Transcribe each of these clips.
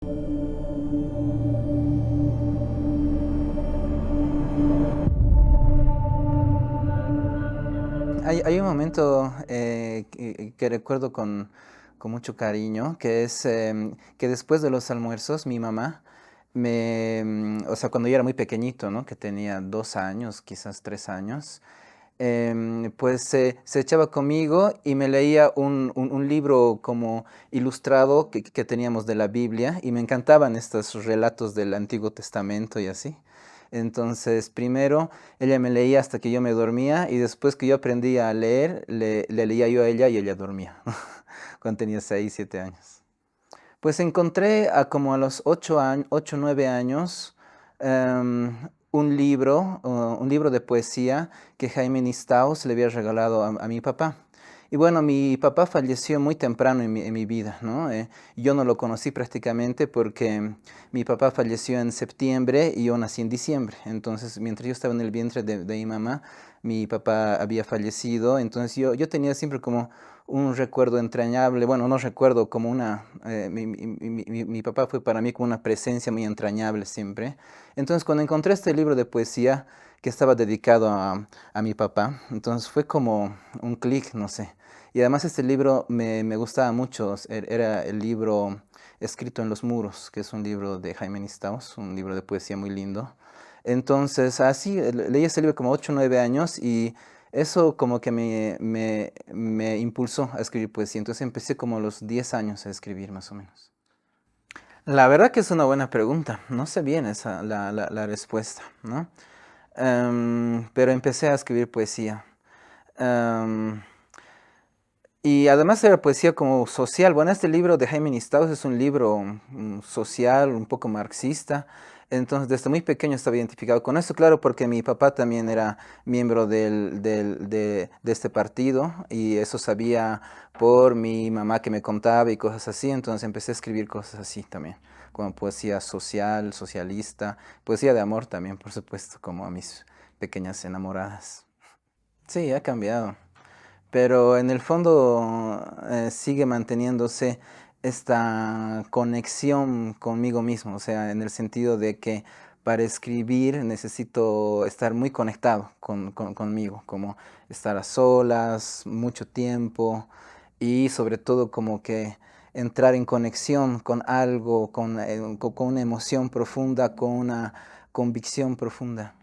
Hay un momento que recuerdo con mucho cariño, que es que después de los almuerzos, mi mamá o sea, cuando yo era muy pequeñito, ¿no? Que tenía 2 años, quizás 3 años, pues se echaba conmigo y me leía un libro como ilustrado que teníamos de la Biblia y me encantaban estos relatos del Antiguo Testamento y así. Entonces, primero ella me leía hasta que yo me dormía y después que yo aprendí a leer, le leía yo a ella y ella dormía, cuando tenía 6, 7 años. Pues encontré como a los 8, 9 años, un libro de poesía que Jaime Nistaus le había regalado a mi papá. Y bueno, mi papá falleció muy temprano en mi vida, ¿no? Yo no lo conocí prácticamente porque mi papá falleció en septiembre y yo nací en diciembre. Entonces, mientras yo estaba en el vientre de mi mamá, mi papá había fallecido. Entonces, yo tenía siempre como un recuerdo entrañable, bueno, no recuerdo como mi papá fue para mí como una presencia muy entrañable siempre. Entonces, cuando encontré este libro de poesía que estaba dedicado a mi papá, entonces fue como un clic, no sé. Y además este libro me gustaba mucho, era el libro Escrito en los muros, que es un libro de Jaime Nistaus, un libro de poesía muy lindo. Entonces, así, leí ese libro como 8 o 9 años y eso como que me impulsó a escribir poesía. Entonces empecé como a los 10 años a escribir más o menos. La verdad que es una buena pregunta. No sé bien la respuesta, ¿no? Pero empecé a escribir poesía. Em, y además era poesía como social. Bueno, este libro de Jaime Nistaus es un libro social, un poco marxista. Entonces, desde muy pequeño estaba identificado con eso, claro, porque mi papá también era miembro de este partido y eso sabía por mi mamá que me contaba y cosas así. Entonces empecé a escribir cosas así también, como poesía social, socialista, poesía de amor también, por supuesto, como a mis pequeñas enamoradas. Sí, ha cambiado. Pero en el fondo sigue manteniéndose esta conexión conmigo mismo, o sea, en el sentido de que para escribir necesito estar muy conectado conmigo, como estar a solas, mucho tiempo y sobre todo como que entrar en conexión con algo, con una emoción profunda, con una convicción profunda.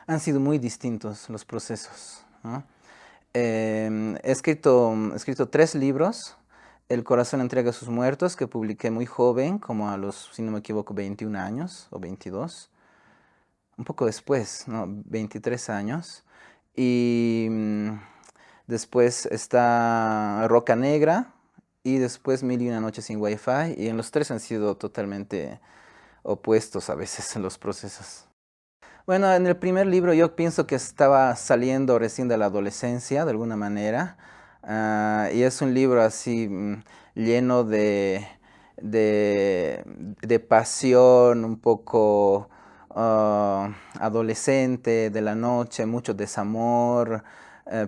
Han sido muy distintos los procesos, ¿no? He escrito 3 libros. El corazón entrega a sus muertos, que publiqué muy joven, como a los, si no me equivoco, 21 años o 22. Un poco después, ¿no? 23 años. Y después está Roca Negra y después Mil y una noches sin Wi-Fi. Y en los tres han sido totalmente opuestos a veces en los procesos. Bueno, en el primer libro yo pienso que estaba saliendo recién de la adolescencia, de alguna manera, y es un libro así lleno de, de pasión, un poco adolescente, de la noche, mucho desamor,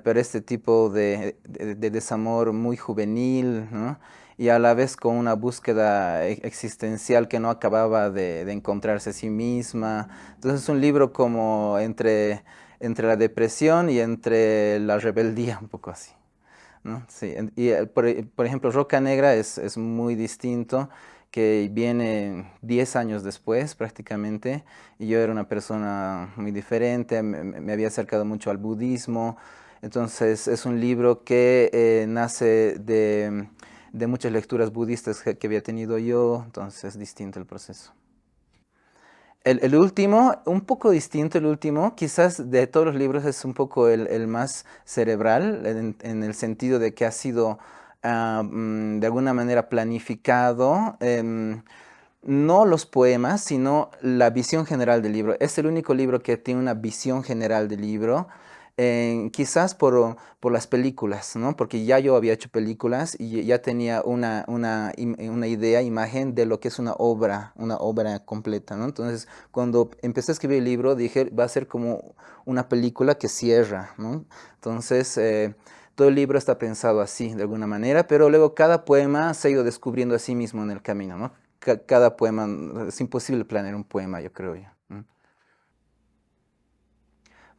pero este tipo de desamor muy juvenil, ¿no? Y a la vez con una búsqueda existencial que no acababa de encontrarse a sí misma. Entonces es un libro como entre la depresión y entre la rebeldía, un poco así, ¿no? Sí, por ejemplo, Roca Negra es muy distinto, que viene 10 años después prácticamente, y yo era una persona muy diferente, me había acercado mucho al budismo, entonces es un libro que nace de muchas lecturas budistas que había tenido yo, entonces es distinto el proceso. El último, un poco distinto el último, quizás de todos los libros es un poco el más cerebral, en el sentido de que ha sido de alguna manera planificado, no los poemas, sino la visión general del libro. Es el único libro que tiene una visión general del libro, quizás por las películas, ¿no? Porque ya yo había hecho películas y ya tenía una idea, imagen de lo que es una obra completa, ¿no? Entonces, cuando empecé a escribir el libro, dije, va a ser como una película que cierra, ¿no? Entonces, todo el libro está pensado así, de alguna manera, pero luego cada poema se ha ido descubriendo a sí mismo en el camino, ¿no? cada poema, es imposible planear un poema, yo creo yo.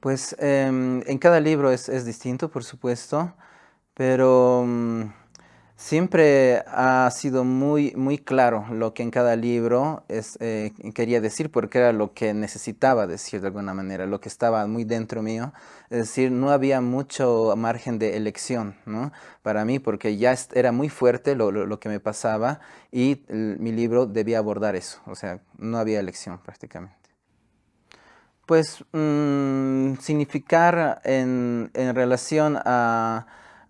Pues en cada libro es distinto, por supuesto, pero siempre ha sido muy, muy claro lo que en cada libro quería decir, porque era lo que necesitaba decir de alguna manera, lo que estaba muy dentro mío. Es decir, no había mucho margen de elección, ¿no? Para mí, porque ya era muy fuerte lo que me pasaba y mi libro debía abordar eso, o sea, no había elección prácticamente. Pues significar en relación a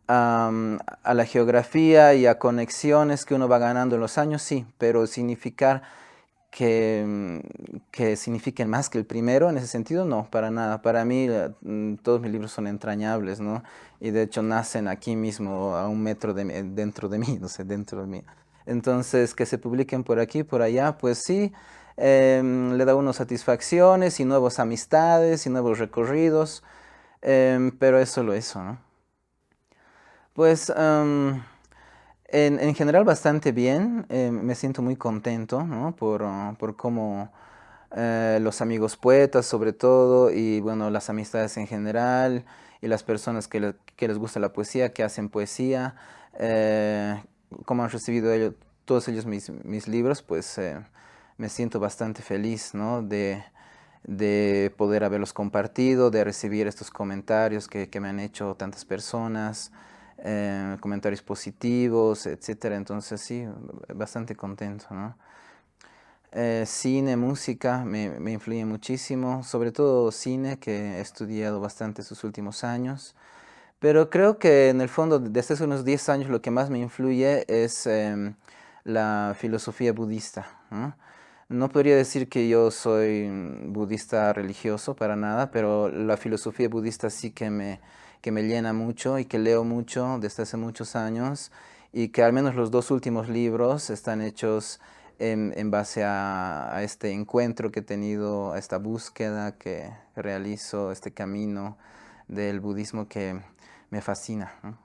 la geografía y a conexiones que uno va ganando en los años, sí, pero significar que signifiquen más que el primero, en ese sentido, no, para nada. Para mí, todos mis libros son entrañables, ¿no? Y de hecho nacen aquí mismo, a un metro dentro de mí, no sé, dentro de mí. Entonces, que se publiquen por aquí, por allá, pues sí, le da a uno satisfacciones y nuevas amistades y nuevos recorridos, pero es solo eso, ¿no? Pues en general bastante bien, me siento muy contento, ¿no? Por cómo los amigos poetas sobre todo y bueno, las amistades en general y las personas que les gusta la poesía, que hacen poesía, eh, cómo han recibido todos ellos mis libros, pues me siento bastante feliz, ¿no? De poder haberlos compartido, de recibir estos comentarios que me han hecho tantas personas, comentarios positivos, etcétera. Entonces sí, bastante contento, ¿no? Cine, música me influye muchísimo, sobre todo cine, que he estudiado bastante estos últimos años. Pero creo que en el fondo, desde hace unos 10 años, lo que más me influye es la filosofía budista, ¿no? No podría decir que yo soy budista religioso para nada, pero la filosofía budista sí que me llena mucho y que leo mucho desde hace muchos años y que al menos los dos últimos libros están hechos en base a este encuentro que he tenido, a esta búsqueda que realizo, este camino del budismo que me fascina, ¿no?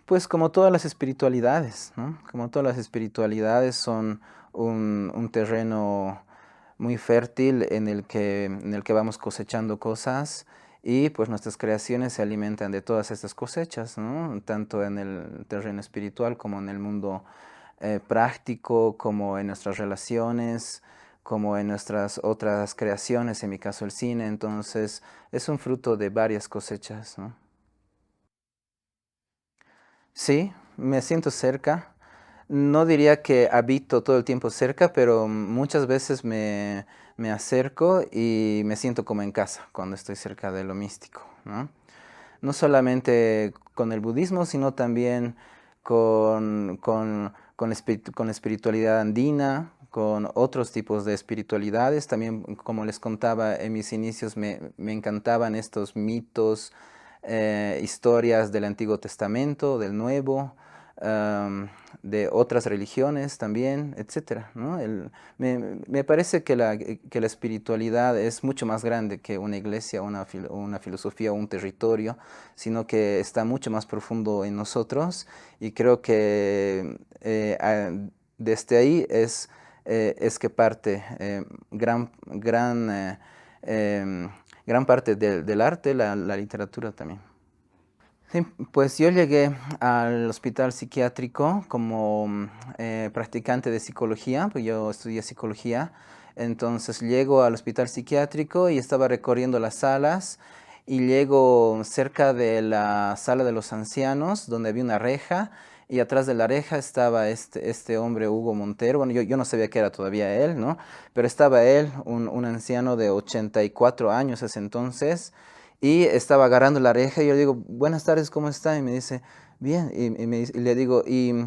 Pues como todas las espiritualidades, ¿no? Como todas las espiritualidades son un terreno muy fértil en el que vamos cosechando cosas y pues nuestras creaciones se alimentan de todas estas cosechas, ¿no? Tanto en el terreno espiritual como en el mundo práctico, como en nuestras relaciones, como en nuestras otras creaciones, en mi caso el cine. Entonces es un fruto de varias cosechas, ¿no? Sí, me siento cerca. No diría que habito todo el tiempo cerca, pero muchas veces me acerco y me siento como en casa cuando estoy cerca de lo místico, ¿no? No solamente con el budismo, sino también con la espiritualidad andina, con otros tipos de espiritualidades. También, como les contaba en mis inicios, me encantaban estos mitos, historias del Antiguo Testamento, del Nuevo, am, de otras religiones también, etcétera, ¿no? Me parece que la espiritualidad es mucho más grande que una iglesia, una filosofía o un territorio, sino que está mucho más profundo en nosotros y creo que desde ahí es que parte gran parte del arte, la literatura también. Sí, pues yo llegué al hospital psiquiátrico como practicante de psicología, pues yo estudié psicología, entonces llego al hospital psiquiátrico y estaba recorriendo las salas y llego cerca de la sala de los ancianos donde había una reja y atrás de la reja estaba este hombre Hugo Montero, bueno yo no sabía que era todavía él, ¿no? Pero estaba él, un anciano de 84 años ese entonces y estaba agarrando la reja y yo le digo, buenas tardes, ¿cómo está? Y me dice, bien. Y le digo, qué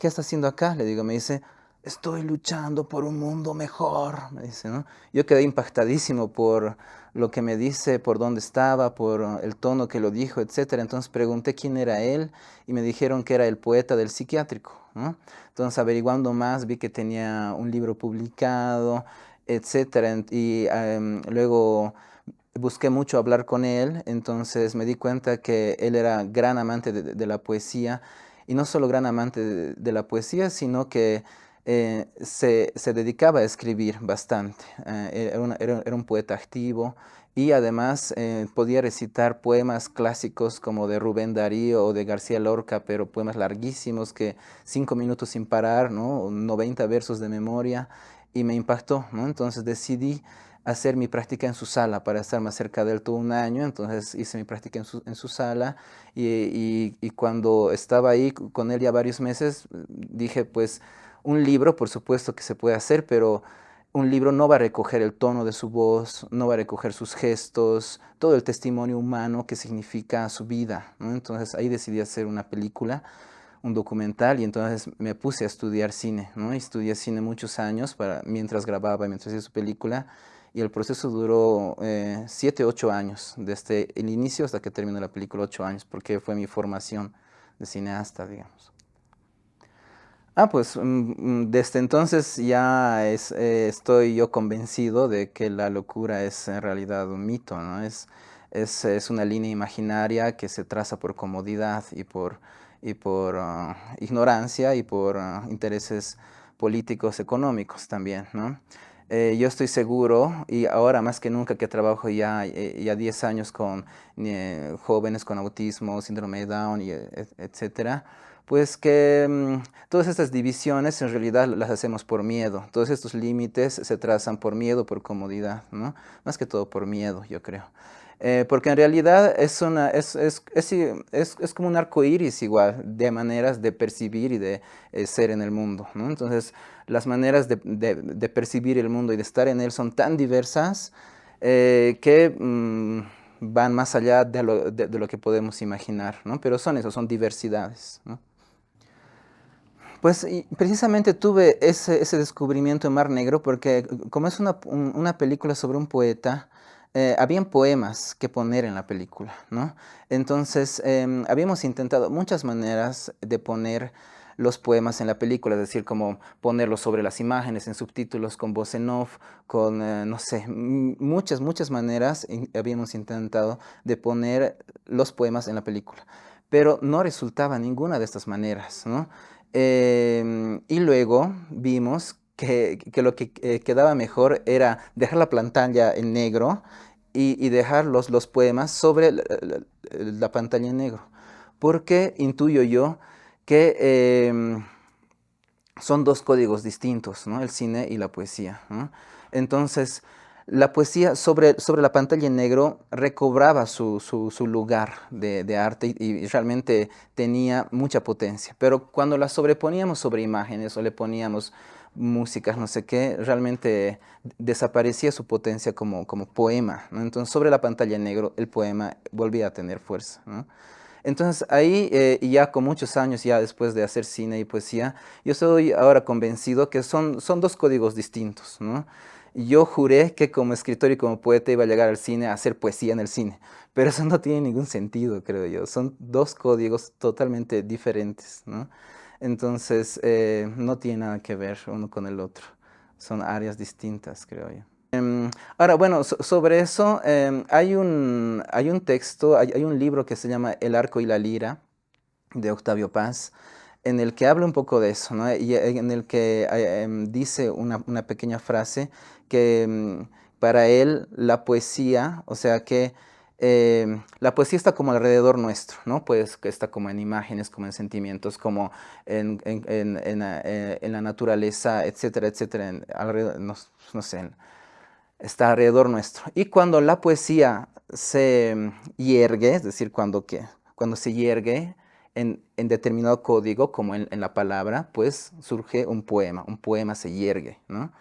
está haciendo acá? Le digo, me dice, estoy luchando por un mundo mejor, me dice, ¿no? Yo quedé impactadísimo por lo que me dice, por dónde estaba, por el tono que lo dijo, etcétera. Entonces pregunté quién era él y me dijeron que era el poeta del psiquiátrico, ¿no? Entonces averiguando más vi que tenía un libro publicado, etcétera. Y luego busqué mucho hablar con él, entonces me di cuenta que él era gran amante de la poesía y no solo gran amante de la poesía, sino que se dedicaba a escribir bastante. Era un poeta activo y además podía recitar poemas clásicos como de Rubén Darío o de García Lorca, pero poemas larguísimos que 5 minutos sin parar, ¿no? 90 versos de memoria, y me impactó, ¿no? Entonces decidí hacer mi práctica en su sala para estar más cerca de él todo un año. Entonces hice mi práctica en su sala y cuando estaba ahí con él ya varios meses, dije, pues un libro por supuesto que se puede hacer, pero un libro no va a recoger el tono de su voz, no va a recoger sus gestos, todo el testimonio humano que significa su vida, ¿no? Entonces ahí decidí hacer una película, un documental, y entonces me puse a estudiar cine, ¿no? Y estudié cine muchos años mientras grababa, mientras hacía su película, y el proceso duró 7, 8 años, desde el inicio hasta que terminó la película, 8 años, porque fue mi formación de cineasta, digamos. Pues desde entonces ya estoy yo convencido de que la locura es en realidad un mito, ¿no? Es una línea imaginaria que se traza por comodidad y por ignorancia y por intereses políticos, económicos también, ¿no? Yo estoy seguro, y ahora más que nunca que trabajo ya 10 años con jóvenes con autismo, síndrome de Down, etcétera, pues que todas estas divisiones en realidad las hacemos por miedo. Todos estos límites se trazan por miedo, por comodidad, ¿no? Más que todo por miedo, yo creo. Porque en realidad es como un arco iris igual de maneras de percibir y de ser en el mundo, ¿no? Entonces, las maneras de percibir el mundo y de estar en él son tan diversas que van más allá de lo que podemos imaginar, ¿no? Pero son eso, son diversidades, ¿no? Pues precisamente tuve ese descubrimiento en Mar Negro porque como es una película sobre un poeta, habían poemas que poner en la película, ¿no? Entonces habíamos intentado muchas maneras de poner los poemas en la película, es decir, como ponerlos sobre las imágenes, en subtítulos, con voz en off, con, no sé, muchas, muchas maneras habíamos intentado de poner los poemas en la película, pero no resultaba ninguna de estas maneras, ¿no? Y luego vimos que lo que quedaba mejor era dejar la pantalla en negro y dejar los poemas sobre la pantalla en negro. Porque intuyo yo que son dos códigos distintos, ¿no? El cine y la poesía, ¿no? Entonces, la poesía sobre la pantalla en negro recobraba su lugar de arte y realmente tenía mucha potencia. Pero cuando la sobreponíamos sobre imágenes o le poníamos músicas, no sé qué, realmente desaparecía su potencia como poema, ¿no? Entonces, sobre la pantalla en negro, el poema volvía a tener fuerza, ¿no? Entonces ahí, y ya con muchos años, ya después de hacer cine y poesía, yo estoy ahora convencido que son dos códigos distintos, ¿no? Yo juré que como escritor y como poeta iba a llegar al cine a hacer poesía en el cine, pero eso no tiene ningún sentido, creo yo. Son dos códigos totalmente diferentes, ¿no? Entonces, no tiene nada que ver uno con el otro. Son áreas distintas, creo yo. Ahora, bueno, sobre eso hay un texto, hay un libro que se llama El arco y la lira, de Octavio Paz, en el que habla un poco de eso, ¿no? Y en el que dice una pequeña frase que para él la poesía, o sea que la poesía está como alrededor nuestro, ¿no? Pues que está como en imágenes, como en sentimientos, como en la naturaleza, etcétera, etcétera, alrededor, no sé, está alrededor nuestro. Y cuando la poesía se hiergue, es decir, cuando se hiergue en determinado código, como en la palabra, pues surge un poema se hiergue, ¿no?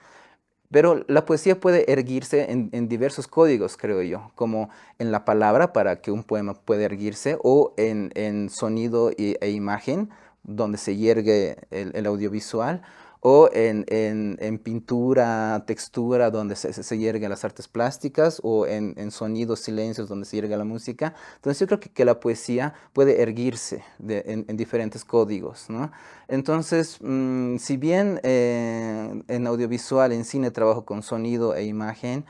Pero la poesía puede erguirse en diversos códigos, creo yo, como en la palabra para que un poema pueda erguirse, o en sonido e imagen, donde se hiergue el audiovisual, o en pintura, textura, donde se hierguen las artes plásticas, o en sonidos, silencios, donde se hierga la música. Entonces yo creo que la poesía puede erguirse en diferentes códigos, ¿no? Entonces, si bien en audiovisual, en cine trabajo con sonido e imagen,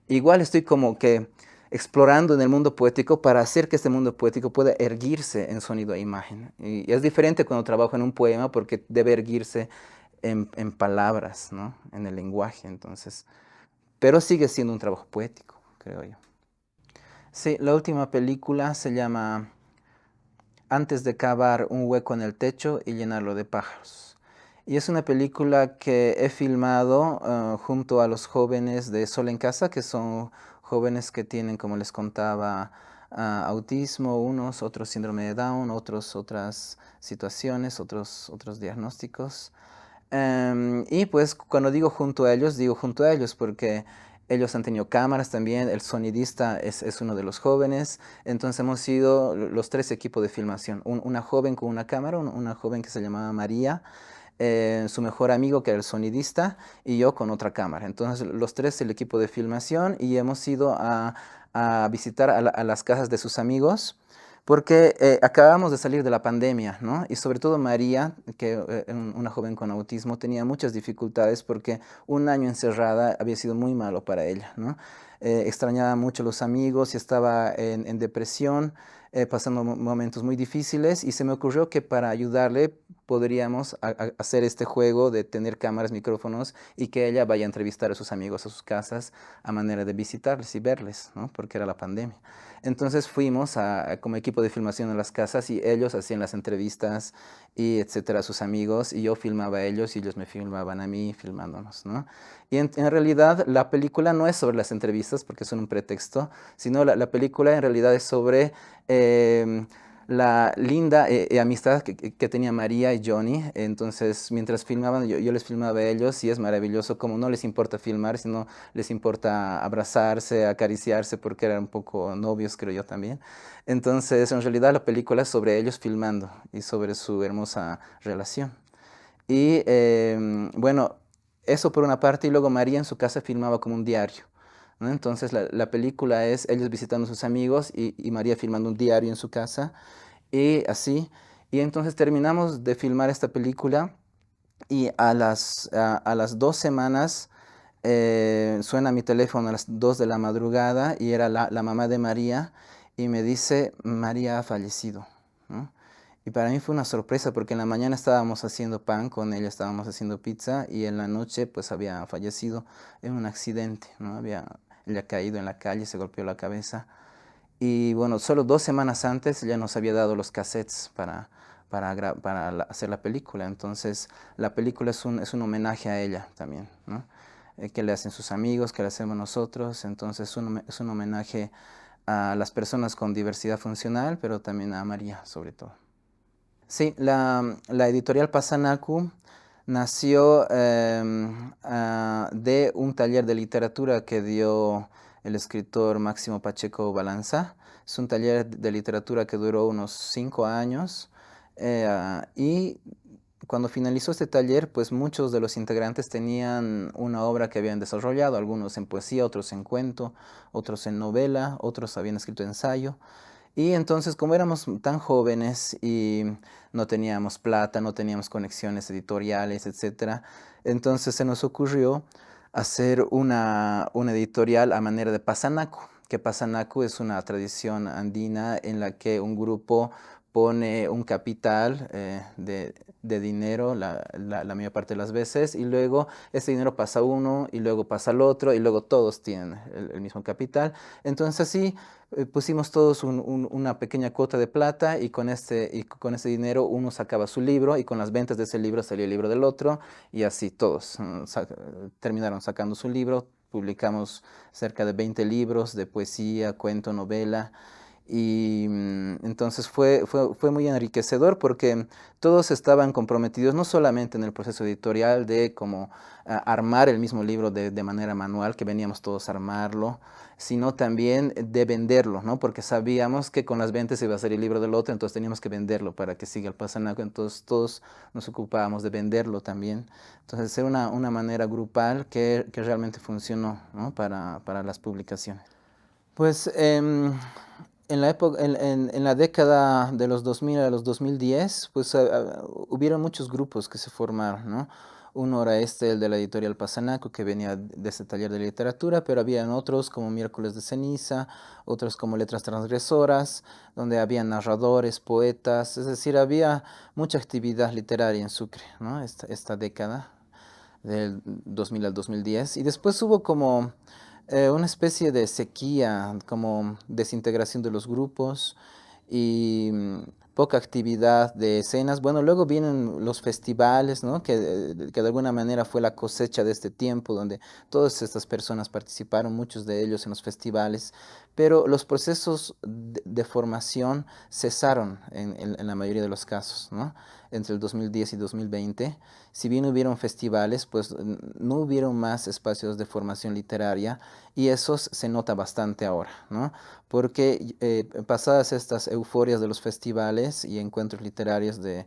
igual estoy como que explorando en el mundo poético para hacer que este mundo poético pueda erguirse en sonido e imagen. Y es diferente cuando trabajo en un poema porque debe erguirse en palabras, ¿no? En el lenguaje, entonces. Pero sigue siendo un trabajo poético, creo yo. Sí, la última película se llama Antes de cavar un hueco en el techo y llenarlo de pájaros. Y es una película que he filmado junto a los jóvenes de Sol en Casa, que son jóvenes que tienen, como les contaba, autismo, unos, otros síndrome de Down, otros otras situaciones, otros diagnósticos. Y pues cuando digo junto a ellos porque ellos han tenido cámaras también, el sonidista es uno de los jóvenes, entonces hemos sido los tres equipos de filmación, una joven con una cámara, una joven que se llamaba María, su mejor amigo que era el sonidista y yo con otra cámara. Entonces los tres el equipo de filmación y hemos ido a visitar a las casas de sus amigos porque acabamos de salir de la pandemia, ¿no? Y sobre todo María, que una joven con autismo, tenía muchas dificultades porque un año encerrada había sido muy malo para ella, ¿no? Extrañaba mucho a los amigos y estaba en depresión, pasando momentos muy difíciles y se me ocurrió que para ayudarle podríamos hacer este juego de tener cámaras, micrófonos y que ella vaya a entrevistar a sus amigos a sus casas a manera de visitarles y verles, ¿no? Porque era la pandemia. Entonces fuimos como equipo de filmación a las casas y ellos hacían las entrevistas y etcétera a sus amigos y yo filmaba a ellos y ellos me filmaban a mí filmándonos, ¿no? Y en realidad la película no es sobre las entrevistas porque son un pretexto, sino la película en realidad es sobre la linda amistad que tenía María y Johnny. Entonces, mientras filmaban, yo les filmaba a ellos y es maravilloso como no les importa filmar, sino les importa abrazarse, acariciarse, porque eran un poco novios, creo yo también. Entonces, en realidad la película es sobre ellos filmando y sobre su hermosa relación. Y bueno, eso por una parte, y luego María en su casa filmaba como un diario, ¿no? Entonces la película es ellos visitando a sus amigos y María filmando un diario en su casa y así. Y entonces terminamos de filmar esta película y a las 2 semanas suena mi teléfono a las 2 de la madrugada y era la mamá de María y me dice, María ha fallecido, ¿no? Y para mí fue una sorpresa porque en la mañana estábamos haciendo pan con ella, estábamos haciendo pizza y en la noche pues había fallecido en un accidente, ¿no? Ella caído en la calle, se golpeó la cabeza. Y bueno, solo 2 semanas antes ya nos había dado los cassettes para hacer la película. Entonces, la película es un homenaje a ella también, ¿no? Que le hacen sus amigos, que le hacemos nosotros. Entonces, es un homenaje a las personas con diversidad funcional, pero también a María, sobre todo. Sí, la editorial Pasanacu nació de un taller de literatura que dio el escritor Máximo Pacheco Balanza. Es un taller de literatura que duró unos 5 años y cuando finalizó este taller, pues muchos de los integrantes tenían una obra que habían desarrollado, algunos en poesía, otros en cuento, otros en novela, otros habían escrito ensayo. Y entonces, como éramos tan jóvenes y no teníamos plata, no teníamos conexiones editoriales, etcétera, entonces se nos ocurrió hacer una editorial a manera de Pasanacu, que Pasanacu es una tradición andina en la que un grupo pone un capital de dinero la mayor parte de las veces y luego ese dinero pasa a uno y luego pasa al otro y luego todos tienen el mismo capital. Entonces así pusimos todos una pequeña cuota de plata y con ese dinero uno sacaba su libro y con las ventas de ese libro salía el libro del otro y así todos terminaron sacando su libro. Publicamos cerca de 20 libros de poesía, cuento, novela. Y entonces fue muy enriquecedor porque todos estaban comprometidos no solamente en el proceso editorial de cómo armar el mismo libro de manera manual, que veníamos todos a armarlo, sino también de venderlo, ¿no? Porque sabíamos que con las ventas iba a ser el libro del otro, entonces teníamos que venderlo para que siga el pasanaco, entonces todos nos ocupábamos de venderlo también. Entonces era una manera grupal que realmente funcionó, ¿no? Para las publicaciones. Pues en la época, en la década de los 2000 a los 2010, pues hubieron muchos grupos que se formaron, ¿no? Uno era el de la editorial Pasanaco, que venía de ese taller de literatura, pero habían otros como Miércoles de Ceniza, otros como Letras Transgresoras, donde había narradores, poetas, es decir, había mucha actividad literaria en Sucre, ¿no? Esta década del 2000 al 2010. Y después hubo como una especie de sequía, como desintegración de los grupos y poca actividad de escenas. Bueno, luego vienen los festivales, ¿no? Que de alguna manera fue la cosecha de este tiempo, donde todas estas personas participaron, muchos de ellos en los festivales, pero los procesos de formación cesaron en la mayoría de los casos, ¿no? Entre el 2010 y 2020. Si bien hubieron festivales, pues no hubieron más espacios de formación literaria y eso se nota bastante ahora, ¿no? Porque pasadas estas euforias de los festivales y encuentros literarios del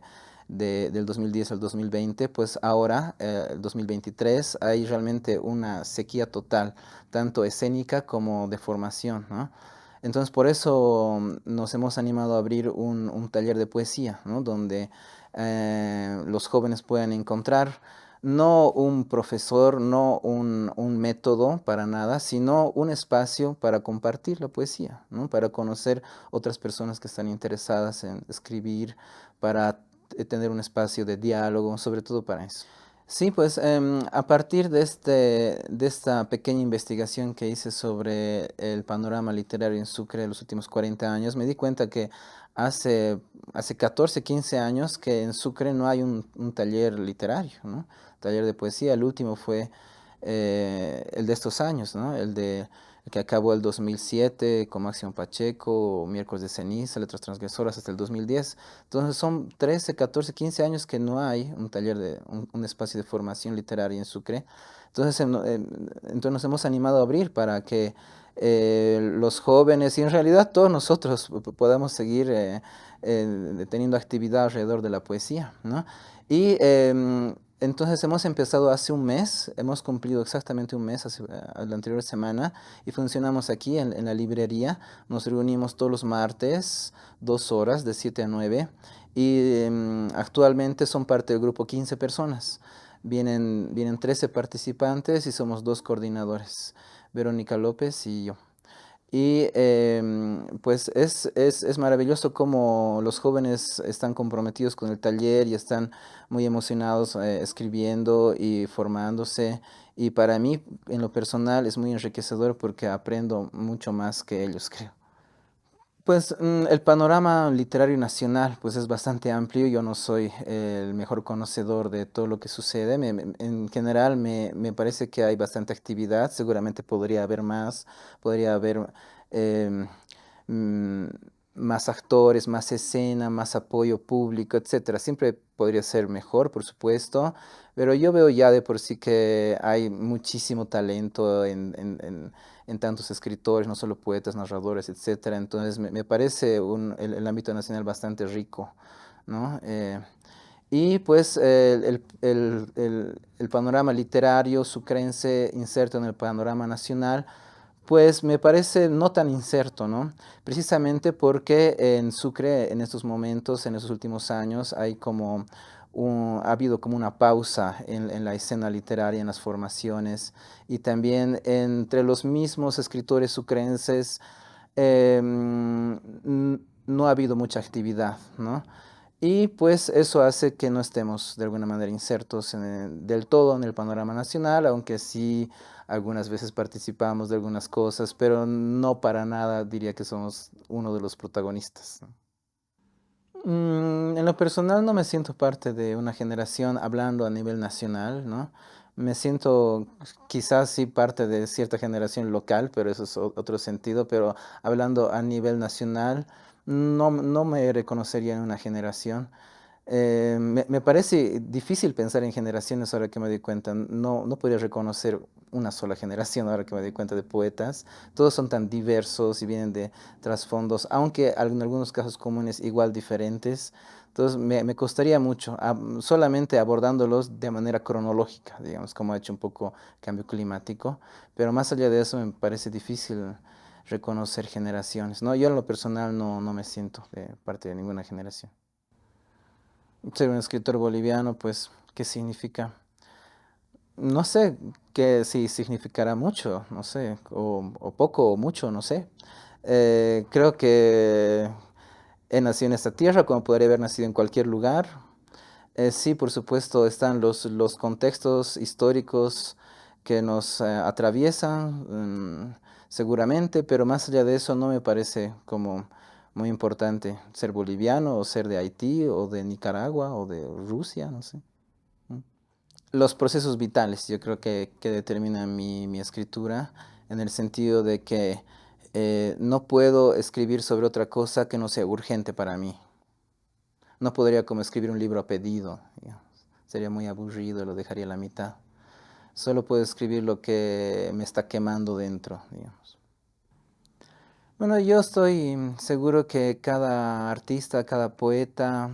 2010 al 2020, pues ahora, el 2023, hay realmente una sequía total, tanto escénica como de formación, ¿no? Entonces, por eso nos hemos animado a abrir un taller de poesía, ¿no? Donde los jóvenes puedan encontrar no un profesor, no un método para nada, sino un espacio para compartir la poesía, ¿no? Para conocer otras personas que están interesadas en escribir, para tener un espacio de diálogo, sobre todo para eso. Sí, pues a partir de esta pequeña investigación que hice sobre el panorama literario en Sucre en los últimos 40 años, me di cuenta que hace 14, 15 años que en Sucre no hay un taller literario, ¿no? Taller de poesía. El último fue el de estos años, ¿no? El que acabó el 2007 con Máximo Pacheco, Miércoles de Ceniza, Letras Transgresoras hasta el 2010. Entonces son 13, 14, 15 años que no hay un taller un espacio de formación literaria en Sucre. Entonces, entonces nos hemos animado a abrir para que los jóvenes y en realidad todos nosotros podamos seguir teniendo actividad alrededor de la poesía, ¿no? Y entonces hemos empezado hace un mes, hemos cumplido exactamente un mes la anterior semana y funcionamos aquí en la librería. Nos reunimos todos los martes, 2 horas, de 7 a 9 y actualmente son parte del grupo 15 personas. Vienen 13 participantes y somos dos coordinadores, Verónica López y yo. Y pues es maravilloso cómo los jóvenes están comprometidos con el taller y están muy emocionados escribiendo y formándose. Y para mí, en lo personal, es muy enriquecedor porque aprendo mucho más que ellos, creo. Pues el panorama literario nacional pues es bastante amplio. Yo no soy el mejor conocedor de todo lo que sucede. En general me parece que hay bastante actividad. Seguramente podría haber más, podría haber em, mm, más actores, más escena, más apoyo público, etcétera. Siempre podría ser mejor, por supuesto, pero yo veo ya de por sí que hay muchísimo talento en tantos escritores, no solo poetas, narradores, etcétera. Entonces me parece el ámbito nacional bastante rico, ¿no? Y pues el panorama literario sucrense inserto en el panorama nacional, pues me parece no tan inserto, ¿no? Precisamente porque en Sucre en estos momentos, en estos últimos años, hay como ha habido como una pausa en la escena literaria, en las formaciones, y también entre los mismos escritores sucrenses no ha habido mucha actividad, ¿no? Y pues eso hace que no estemos de alguna manera insertos del todo en el panorama nacional, aunque sí algunas veces participamos de algunas cosas, pero no para nada diría que somos uno de los protagonistas, ¿no? En lo personal no me siento parte de una generación hablando a nivel nacional, ¿no? Me siento quizás sí parte de cierta generación local, pero eso es otro sentido, pero hablando a nivel nacional, no me reconocería en una generación. Me parece difícil pensar en generaciones ahora que me doy cuenta. No podría reconocer una sola generación ahora que me doy cuenta de poetas. Todos son tan diversos y vienen de trasfondos, aunque en algunos casos comunes igual diferentes. Entonces me costaría mucho solamente abordándolos de manera cronológica, digamos, como ha hecho un poco cambio climático. Pero más allá de eso me parece difícil reconocer generaciones, ¿no? Yo en lo personal no me siento de parte de ninguna generación. Ser un escritor boliviano, pues, ¿qué significa? No sé qué si significará mucho, no sé, o poco o mucho, no sé. Creo que he nacido en esta tierra, como podría haber nacido en cualquier lugar. Sí, por supuesto, están los contextos históricos que nos atraviesan, seguramente, pero más allá de eso no me parece como muy importante ser boliviano o ser de Haití o de Nicaragua o de Rusia, no sé. Mm. Los procesos vitales, yo creo que determinan mi escritura en el sentido de que no puedo escribir sobre otra cosa que no sea urgente para mí. No podría como escribir un libro a pedido, digamos. Sería muy aburrido, lo dejaría a la mitad. Solo puedo escribir lo que me está quemando dentro, digamos. Bueno, yo estoy seguro que cada artista, cada poeta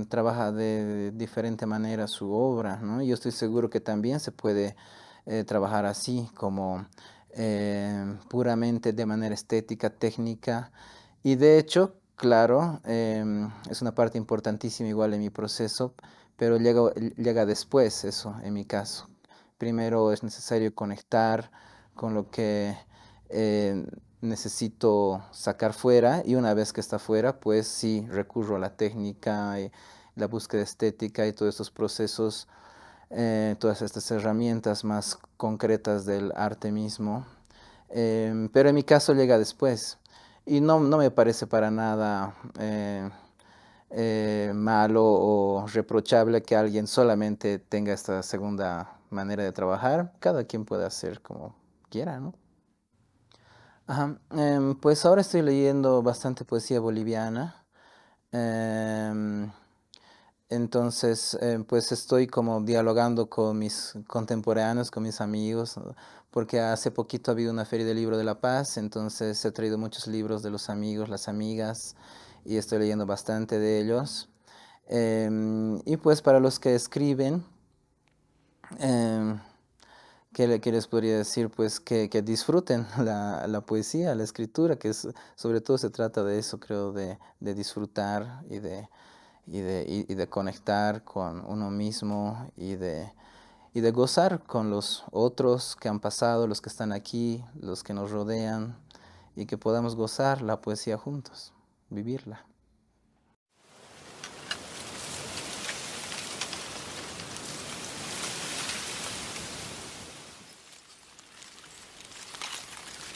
trabaja de diferente manera su obra, ¿no? Yo estoy seguro que también se puede trabajar así, como puramente de manera estética, técnica. Y de hecho, claro, es una parte importantísima igual en mi proceso, pero llega después eso, en mi caso. Primero es necesario conectar con lo que eh, necesito sacar fuera y una vez que está fuera, pues sí, recurro a la técnica y la búsqueda estética y todos estos procesos, todas estas herramientas más concretas del arte mismo. Pero en mi caso llega después y no me parece para nada malo o reprochable que alguien solamente tenga esta segunda manera de trabajar. Cada quien puede hacer como quiera, ¿no? Ajá, pues ahora estoy leyendo bastante poesía boliviana. em, entonces, pues estoy como dialogando con mis contemporáneos, con mis amigos, ¿no? Porque hace poquito ha habido una feria del libro de La Paz, entonces he traído muchos libros de los amigos, las amigas, y estoy leyendo bastante de ellos. Y pues para los que escriben, em, qué les podría decir? Pues que disfruten la poesía, la escritura, sobre todo se trata de eso, creo, de disfrutar y de conectar con uno mismo y de gozar con los otros que han pasado, los que están aquí, los que nos rodean, y que podamos gozar la poesía juntos, vivirla.